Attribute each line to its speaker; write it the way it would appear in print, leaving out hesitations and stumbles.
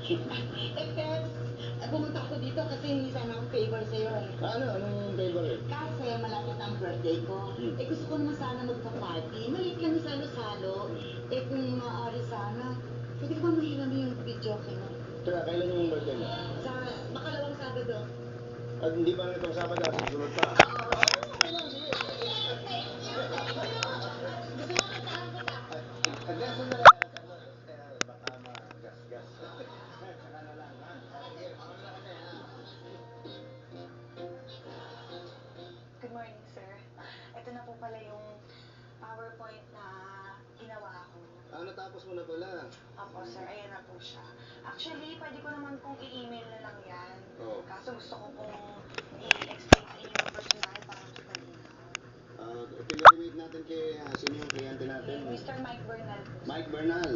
Speaker 1: Eh, Peps, pumunta ako dito kasi hindi sana akong favor sa'yo eh.
Speaker 2: Ano? Anong favor eh?
Speaker 1: Kasi malapit na ang birthday ko. Eh gusto ko naman sana magpa-party. Maliit lang yung salo-salo. Eh kung maaari sana, pwede ko ba mahiram yung video ko mo?
Speaker 2: Teka, kailan yung birthday mo?
Speaker 1: Sa makalawang Sabado.
Speaker 2: At hindi pa na itong Sabado, susunod pa. Okay lang, sige.
Speaker 1: Gusto mo kantahan ko ta?
Speaker 2: Advance na lang. Baka magasgas. Saka na lang, ha? Sige, paano na kasi, ha?
Speaker 3: Good morning, sir. Ito na po pala yung PowerPoint na ginawa ko.
Speaker 2: Natapos mo na pala.
Speaker 3: Opo, sir. Ayan na po siya. Actually, pwede ko naman pong i-email na lang yan.
Speaker 2: Oo.
Speaker 3: Kaso gusto ko pong i-explain sa inyo personal para mas malinaw.
Speaker 2: Pinag-meet natin kay, sino yung kliyente natin?
Speaker 3: Mr. Mike Bernal po.
Speaker 2: Mike Bernal.